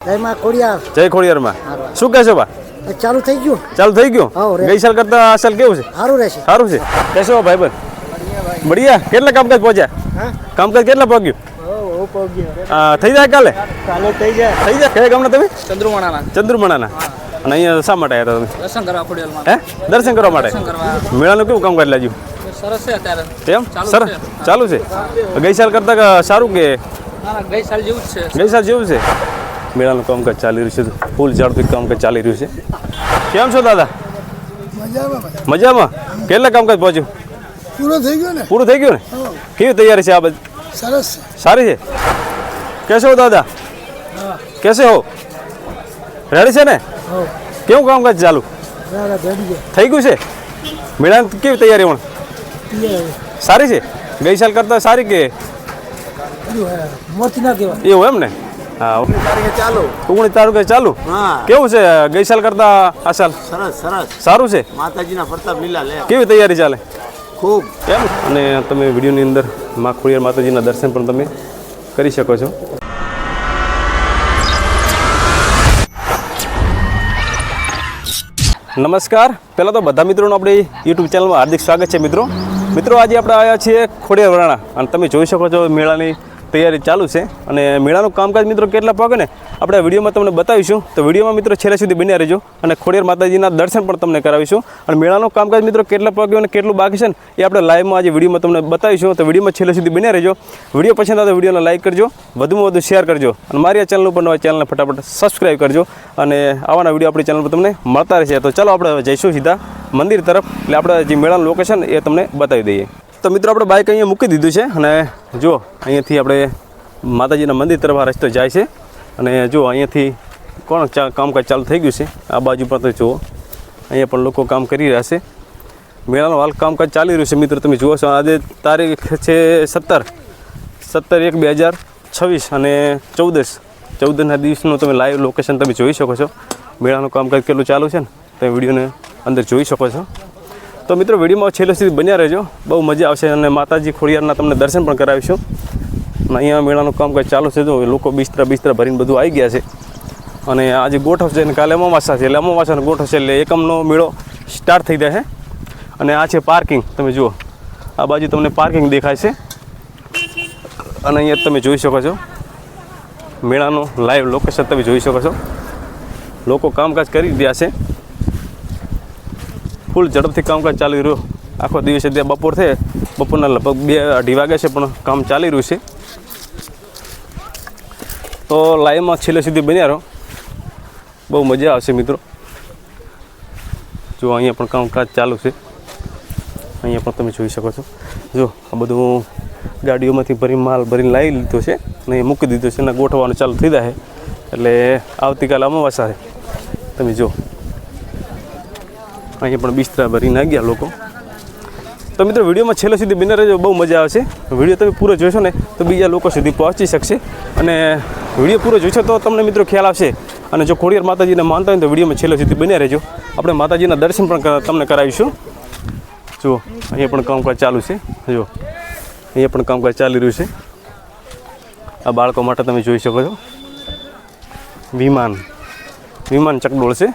જય ખોડિયાર. જય ખોડિયારમાં. શું કહેશો બા? ચાલુ થઈ ગયું. ચાલુ થઈ ગયું. ગઈ સાલ કરતા આ સાલ કેવું છે? સારું રહેશે. સારું છે. કહેશો ભાઈબંધ? બઢિયા. કેટલા કામકાજ પહોંચ્યા? કામકાજ કેટલા પહોંચ્યું? થઈ જાય કાલે? કાલે થઈ જાય. થઈ જાય. કયા ગામના તમે? ચંદ્રુમણાના. ચંદ્રુમણાના. અને અહીંયા શા માટે આવ્યા તમે? દર્શન કરવા ખોડિયારમાં. હે? દર્શન કરવા માટે. દર્શન કરવા. મેળાનું કેવું કામકાજ લાગ્યું? સરસ છે અત્યારે. એમ? સરસ. ચાલુ છે. ગઈ સાલ કરતા સારું કે? ના ગઈ સાલ જેવું જ છે. ગઈ સાલ જેવું છે. મેળાનું કામકાજ ચાલી રહ્યું છે. ફૂલ ઝડપી કામકાજ ચાલી રહ્યું છે. કેમ છો દાદા? મજામાં. કેટલા કામકાજ પહોંચ્યું? પૂરું થઈ ગયું ને. પૂરું થઈ ગયું ને? કેવી તૈયારી છે આ બધી? સરસ. સારી છે. કેસે હો દાદા? કેસે હો? રેડી છે ને? કેવું કામકાજ ચાલુ થઈ ગયું છે? મેળાની કેવી તૈયારી પણ સારી છે? ગઈ સાલ કરતા સારી કે મોતી ના કહેવાય એવું એમ ને? હા. 19 તારીખે ચાલુ. કેવું છે ગઈ સાલ કરતા આ સાલ? સારું છે. માતાજીના પ્રતાપ લીલા લે. કેવી તૈયારી ચાલે? ખૂબ. એમ. અને તમે વિડીયોની અંદર માં ખોડિયાર માતાજીના દર્શન પણ તમે કરી શકો છો. નમસ્કાર. પહેલાં તો બધા મિત્રોનું આપણી યુટ્યુબ ચેનલમાં હાર્દિક સ્વાગત છે. મિત્રો આજે આપણે આવ્યા છીએ ખોડિયાર વરાણા અને તમે જોઈ શકો છો મેળાની તૈયારી ચાલુ છે. અને મેળાનું કામકાજ મિત્રો કેટલા પાકે ને આપણે વિડીયોમાં તમને બતાવીશું. તો વિડીયોમાં મિત્રો છેલ્લે સુધી બન્યા રહેજો અને ખોડિયાર માતાજીના દર્શન પણ તમને કરાવીશું. અને મેળાનું કામકાજ મિત્રો કેટલા પાક્યું અને કેટલું બાકી છે ને એ આપણે લાઈવમાં આજે વિડીયોમાં તમને બતાવીશું. તો વિડીયોમાં છેલ્લે સુધી બન્યા રહેજો. વિડીયો પસંદ આવે તો વિડીયોને લાઈક કરજો, વધુમાં વધુ શેર કરજો અને મારી આ ચેનલ ઉપર નવા ચેનલને ફટાફટ સબસ્ક્રાઈબ કરજો. અને આવાના વિડીયો આપણી ચેનલ પર તમને મળતા રહેશે. તો ચાલો આપણે જઈશું સીધા મંદિર તરફ. એટલે આપણે જે મેળાનું લોકેશન એ તમને બતાવી દઈએ. તો મિત્રો આપણે બાઇક અહીંયા મૂકી દીધું છે અને જો અહીંયાથી આપણે માતાજીના મંદિર તરફ આ રસ્તો જાય છે. અને જો અહીંયાથી કોણ કામકાજ ચાલુ થઈ ગયું છે. આ બાજુ પર તો જુઓ અહીંયા પણ લોકો કામ કરી રહ્યા છે. મેળાનું હાલ કામકાજ ચાલી રહ્યું છે. મિત્રો તમે જુઓ છો આજે તારીખ છે 17/1/2026 અને 14ના દિવસનું તમે લાઈવ લોકેશન તમે જોઈ શકો છો. મેળાનું કામકાજ કેટલું ચાલુ છે ને તમે વિડીયોને અંદર જોઈ શકો છો. તો મિત્રો વિડીયોમાં છેલ્લે સુધી બન્યા રહેજો. બહુ મજા આવશે અને માતાજી ખોડિયારના તમને દર્શન પણ કરાવીશું. અને અહીંયા મેળાનું કામકાજ ચાલુ છે. જો લોકો બિસ્તરા ભરીને બધું આવી ગયા છે. અને આજે ગોઠવ છે અને કાલે અમાવાસા છે. એટલે અમાવાસાનો ગોઠવ છે એટલે એકમનો મેળો સ્ટાર્ટ થઈ જાય છે. અને આ છે પાર્કિંગ. તમે જુઓ આ બાજુ તમને પાર્કિંગ દેખાય છે. અને અહીંયા તમે જોઈ શકો છો મેળાનું લાઈવ લોકેશન તમે જોઈ શકો છો. લોકો કામકાજ કરી રહ્યા છે. ફૂલ ઝડપથી કામકાજ ચાલી રહ્યું. આખો દિવસે ત્યાં બપોર છે. બપોરના લગભગ 2-2:30 વાગ્યા છે પણ કામ ચાલી રહ્યું છે. તો લાઈવમાં છેલ્લે સુધી બન્યા રહો. બહુ મજા આવશે મિત્રો. જો અહીંયા પણ કામકાજ ચાલુ છે. અહીંયા પણ તમે જોઈ શકો છો. જો આ બધું ગાડીઓમાંથી માલ ભરીને લાવી લીધો છે અને અહીંયા મૂકી દીધો છે અને ગોઠવવાનું ચાલુ થઈ જાય. એટલે આવતીકાલે અમાવાસા છે. તમે જો અહીંયા પણ બિસ્તરા ભરીને આવી ગયા લોકો. તો મિત્રો વિડીયોમાં છેલ્લે સુધી બને રહેજો. બહુ મજા આવશે. વિડીયો તમે પૂરો જોશો ને તો બીજા લોકો સુધી પહોંચી શકશે. અને વિડીયો પૂરો જોશો તો તમને મિત્રો ખ્યાલ આવશે. અને જો ખોડિયાર માતાજીને માનતા હોય તો વિડીયોમાં છેલ્લે સુધી બન્યા રહેજો. આપણે માતાજીના દર્શન પણ તમને કરાવીશું. જુઓ અહીંયા પણ કામકાજ ચાલુ છે. જો અહીંયા પણ કામકાજ ચાલી રહ્યું છે. આ બાળકો માટે તમે જોઈ શકો છો વિમાન ચકડોળ છે.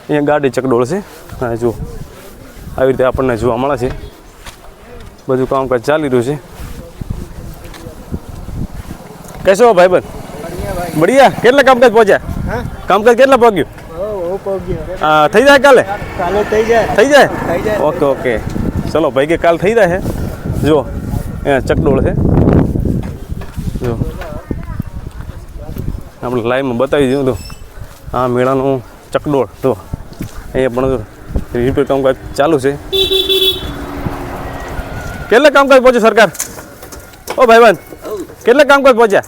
અહીંયા ગાડી ચકડોળ છે. હા જુઓ આવી રીતે આપણને જોવા મળે છે. બધું કામકાજ ચાલી રહ્યું છે. કેસો હો ભાઈબંધ? બઢિયા. કેટલા કામકાજ પહોંચ્યા? કામકાજ કેટલા પહોંચ્યું? થઈ જાય કાલે? થઈ જાય. ઓકે. ચલો ભાઈ કે કાલ થઈ જાય છે. જો અહીંયા ચકડોળ છે. જો આપણે લાઈવમાં બતાવી દીધું તો આ મેળાનું ચકડોળ. તો અહીંયા પણ રિપેર કામકાજ ચાલુ છે. કેટલા કામકાજ પહોંચ્યું સરકાર? ઓ ભાઈબંધ કેટલા કામકાજ પહોંચ્યા?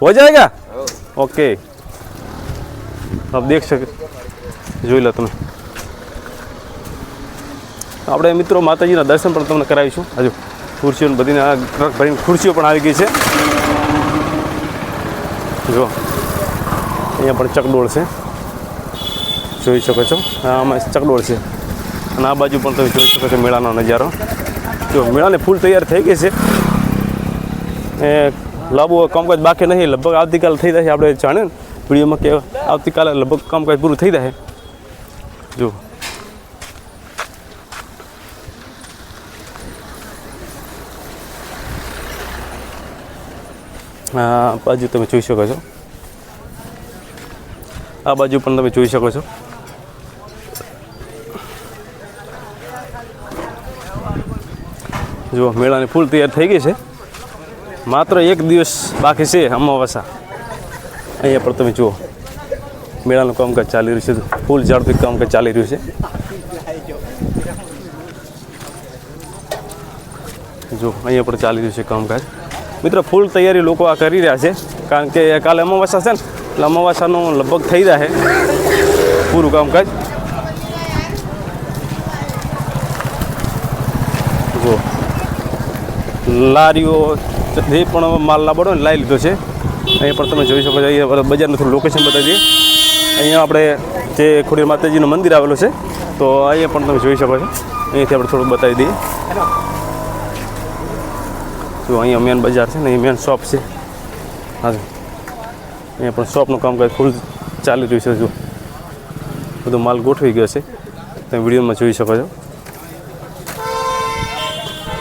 હો જાયગા? ઓકે. આપ દેખ શકો, જોઈ લો તમે. આપણે મિત્રો માતાજીના દર્શન પણ તમને કરાવીશું. હજુ ખુરશીઓ બધીને આ ટ્રક ભરીને ખુરશીઓ પણ આવી ગઈ છે. જો અહીંયા પણ ચકડોળ છે. જોઈ શકો છો આમાં ચકડોળ છે. અને આ બાજુ પણ તમે જોઈ શકો છો મેળાનો નજારો. જો મેળાને ફૂલ તૈયાર થઈ ગઈ છે. લાંબુ કામકાજ બાકી નહીં. લગભગ આવતીકાલ થઈ જશે આપણે જાણે વિડીયોમાં કે આવતીકાલે લગભગ કામકાજ પૂરું થઈ જાય. જો આ બાજુ તમે જોઈ શકો છો, આ બાજુ પણ તમે જોઈ શકો છો. જો મેળાની ફૂલ તૈયાર થઈ ગઈ છે, માત્ર એક દિવસ બાકી છે અમાવાસા. અહીંયા પણ તમે જુઓ મેળાનું કામકાજ ચાલી રહ્યું છે, ફૂલ ઝાડથી કામકાજ ચાલી રહ્યું છે. જો અહીંયા પણ ચાલી રહ્યું છે કામકાજ. મિત્રો ફૂલ તૈયારી લોકો આ કરી રહ્યા છે, કારણ કે કાલે અમાવાસા છે ને, એટલે અમાવાસાનું લગભગ થઈ જાય પૂરું કામકાજ. જો લારીઓ જે પણ માલ લાવવાનો ને લાવી લીધો છે. અહીંયા પણ તમે જોઈ શકો છો. અહીંયા બજારનું થોડું લોકેશન બતાવી દઈએ. અહીંયા આપણે જે ખોડિયાર માતાજીનું મંદિર આવેલું છે, તો અહીંયા પણ તમે જોઈ શકો છો. અહીંયાથી આપણે થોડું બતાવી દઈએ. જો અહીંયા મેન બજાર છે ને, અહીં મેન શોપ છે. હા, અહીંયા પણ શોપનું કામકાજ ફૂલ ચાલી રહ્યું છે. જો બધો માલ ગોઠવી ગયો છે, તમે વિડીયોમાં જોઈ શકો છો.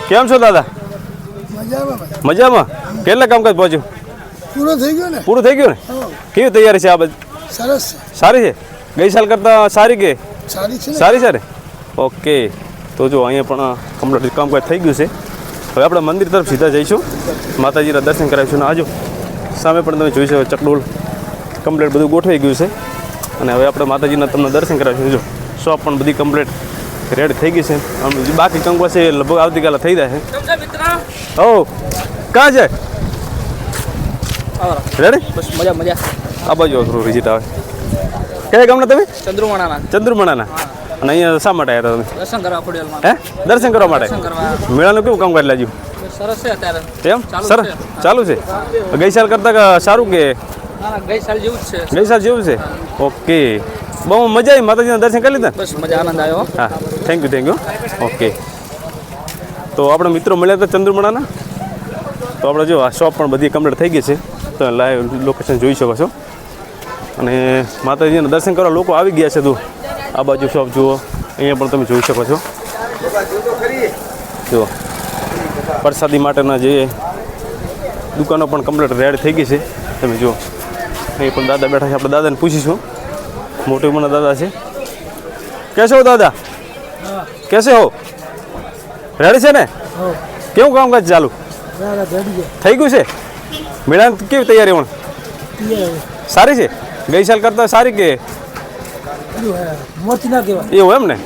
કેમ છો દાદા? મજામાં ભાઈ. મજામાં? કેટલા કામકાજ પહોંચ્યું? પૂરો થઈ ગયો ને? પૂરું થઈ ગયું ને? કેવી તૈયારી છે આ બધી? સરસ છે. સારી છે? ગઈ સાલ કરતાં સારી કે? સારી છે ને? સારી છે ને? ઓકે. તો જો અહીંયા પણ કમ્પ્લીટ કામકાજ થઈ ગયું છે. હવે આપણે મંદિર તરફ સીધા જઈશું, માતાજીના દર્શન કરાવીશું. ને આજુ સામે પણ તમે જોઈ શકો ચકડોળ કમ્પ્લીટ બધું ગોઠવાઈ ગયું છે. અને હવે આપણે માતાજીના તમને દર્શન કરાવીશું. જો શોપ પણ બધી કમ્પ્લીટ રેડ થઈ ગઈ છે. બાકી કામકાજ છે લગભગ આવતીકાલે થઈ જાય છે. હો કાં છે રેડી? બસ મજા મજા. આ બાજુ થોડું વિઝિટ આવે. કયા ગામના તમે? ચંદ્રુમણાના. ચંદ્રમણાના. અને અહીંયા શા માટે આવ્યા હતા તમે? દર્શન કરવા ખોડિયારમાં. હે? દર્શન કરવા માટે? દર્શન કરવા. મેળાનું કેવું કામકાજ લાગ્યું? સરસ છે અત્યારે. એમ ચાલુ સરસ છે. ચાલુ છે. ગઈ સાલ કરતાં સારું કે ના ના ગઈ સાલ જેવું જ છે. ગઈ સાલ જેવું છે? ઓકે. બહુ મજા આવી? માતાજીના દર્શન કરી લીધા? બસ મજા આનંદ આવ્યો. હા, થેન્ક યુ. ઓકે. તો આપણે મિત્રો મળ્યા હતા ચંદ્રમણાના. તો આપણે જો આ શોપ પણ બધી કમ્પ્લીટ થઈ ગઈ છે, તો લાઈવ લોકેશન જોઈ શકો છો. અને માતાજીના દર્શન કરવા લોકો આવી ગયા છે. તો આ બાજુ શોપ જુઓ, અહીંયા પણ તમે જોઈ શકો છો. જુઓ પ્રસાદી માટેના જે દુકાનો પણ કમ્પ્લીટ રેડ થઈ ગઈ છે. તમે જુઓ અહીં પણ દાદા બેઠા છે. આપણે દાદાને પૂછીશું. મોટી ઉંમરના દાદા છે. કેસે હો દાદા? કેસે હો? રેડી છે ને? કેવું કામકાજ ચાલુ થઈ ગયું છે? મેળાની કેવી તૈયારી પણ સારી છે? ગઈ સાલ કરતાં સારી કે મોતી ના કહેવાય. એવું એમ ને?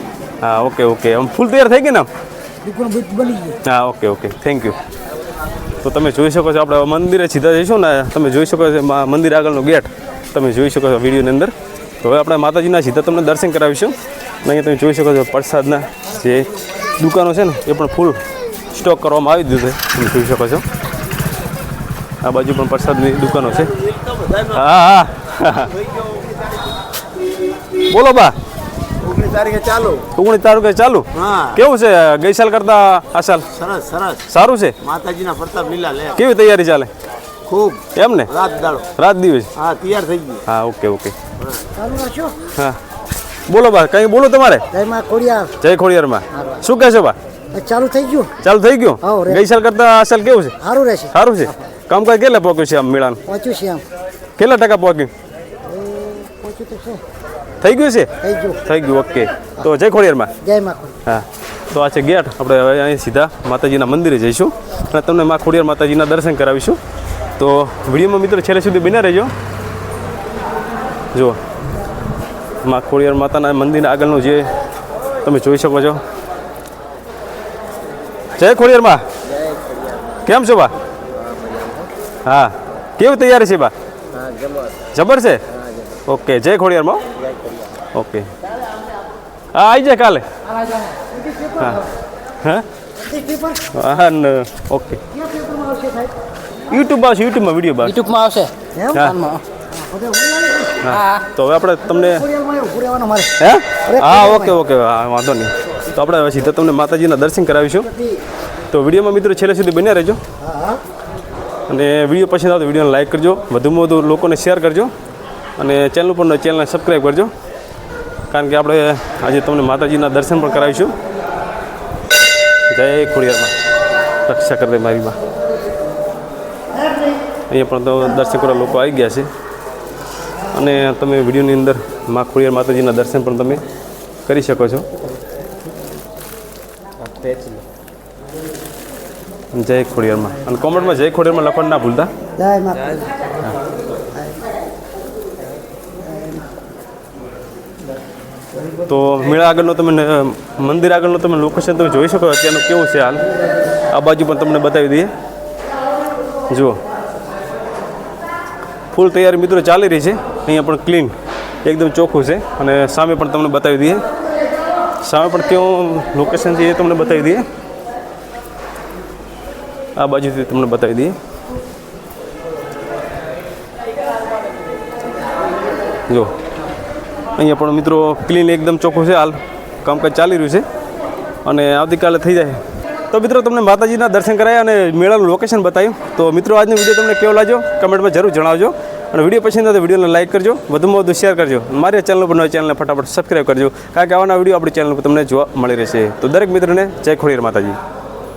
હા, ઓકે. આમ ફૂલ તૈયાર થઈ ગઈ ને? દુકાન બની ગઈ. હા, ઓકે. Thank you. તો તમે જોઈ શકો છો, આપણે મંદિરે સીધા જઈશું ને, તમે જોઈ શકો છો મંદિર આગળનો ગેટ તમે જોઈ શકો છો વિડીયોની અંદર. તો હવે આપણે માતાજીના સીધા તમને દર્શન કરાવીશું. અહીંયા તમે જોઈ શકો છો પ્રસાદના જે દુકાનો છે ને, એ પણ ફૂલ સ્ટોક કરવામાં આવી દીધું છે. તમે જોઈ શકો છો આ બાજુ પણ પ્રસાદની દુકાનો છે. હા. બોલો બા. 19 તારીખે ચાલુ. 19 તારીખે ચાલુ? હા. કેવું છે ગઈ સાલ કરતા આ સાલ? સરસ સરસ. સારું છે? માતાજીના પ્રતાપ લીલા લે. કેવી તૈયારી ચાલે? ખૂબ. એમ ને? રાત દિવસ? હા, તૈયાર થઈ ગઈ. હા, ઓકે. ચાલુ રાખજો. હા, બોલો બા. કંઈ બોલો તમારે? જય માં ખોડિયાર. જય ખોડિયારમાં. શું કહેશો બા? ચાલુ થઈ ગયું. ચાલુ થઈ ગયું? હા, રે. ગઈ સાલ કરતા આ સાલ કેવું છે? સારું રહેશે. સારું છે. કામકાજ કેટલા પહોંચ્યું છે આમ મેળાનું? પહોંચ્યું છે આમ. કેટલા ટકા પહોંચ્યું? પહોંચ્યું તો છે. થઈ ગયું છે? થઈ ગયું. ઓકે. તો જય ખોડિયારમાં. જય માં ખોડિયાર. હા, તો આ છે ગેટ. આપણે હવે અહીં સીધા માતાજીના મંદિરે જઈશું અને તમને મા ખોડિયાર માતાજીના દર્શન કરાવીશું. તો વિડીયોમાં મિત્રો છેલ્લે સુધી બન્યા રહેજો. જુઓ મા ખોડિયાર માતાના મંદિરના આગળનું જે તમે જોઈ શકો છો. જય ખોડિયારમાં. કેમ છો બા? હા, કેવી તૈયારી છે બા? જબર છે? ઓકે. જય ખોડિયારમાં. ઓકે. હા, આવી જાય કાલે. હા. ઓકે. યુટ્યુબમાં વિડીયો બાર. યુટ્યુબમાં આવશે. હા. તો હવે આપણે તમને રહેવાનું મારે. હે? હા, ઓકે. હા, વાંધો નહીં. તો આપણે હવે સીધા તમને માતાજીના દર્શન કરાવીશું. તો વિડીયોમાં મિત્રો છેલ્લે સુધી બન્યા રહેજો. અને વિડીયો પસંદ આવે તો વિડીયોને લાઈક કરજો, વધુમાં વધુ લોકોને શેર કરજો. અને ચેનલ પર ચેનલને સબસ્ક્રાઈબ કરજો, કારણ કે આપણે આજે તમને માતાજીના દર્શન પણ કરાવીશું. જય ખોડિયારમાં, રક્ષા કરી દે મારી માં. અહીંયા પણ તો દર્શન કરવા લોકો આવી ગયા છે અને તમે વિડીયોની અંદર મા ખોડિયાર માતાજીના દર્શન પણ તમે કરી શકો છો. જય ખોડિયારમાં, અને કોમેન્ટમાં જય ખોડિયારમાં લખવાનું ના ભૂલતા. જય માતા. તો મેળા આગળનો તમે મંદિર આગળનો તમે લોકેશન તમે જોઈ શકો અત્યારનું કેવું છે હાલ. આ બાજુ પણ તમને બતાવી દઈએ. જુઓ, ફૂલ તૈયારી મિત્રો ચાલી રહી છે. અહીંયા પણ ક્લીન એકદમ ચોખ્ખું છે. અને સામે પણ તમને બતાવી દઈએ, સામે પણ કેવું લોકેશન છે એ તમને બતાવી દઈએ. આ બાજુથી તમને બતાવી દઈએ. જો અહીંયા પણ મિત્રો ક્લીન એકદમ ચોખ્ખું છે. હાલ કામકાજ ચાલી રહ્યું છે અને આવતીકાલે થઈ જાય. તો મિત્રો તમને માતાજીના દર્શન કરાયા અને મેળાનું લોકેશન બતાવ્યું. તો મિત્રો આજનો વિડીયો તમને કેવો લાગ્યો કમેન્ટમાં જરૂર જણાવજો. અને વિડીયો પસંદ આવે તો વિડીયોને લાઇક કરજો, વધુમાં વધુ શેર કરજો. મારી ચેનલ પર ચેનલને ફટાફટ સબસ્ક્રાઈબ કરજો, કારણ કે આવાના વિડીયો આપણી ચેનલ પર તમને જોવા મળી રહેશે. તો દરેક મિત્રોને જય ખોડિયાર માતાજી.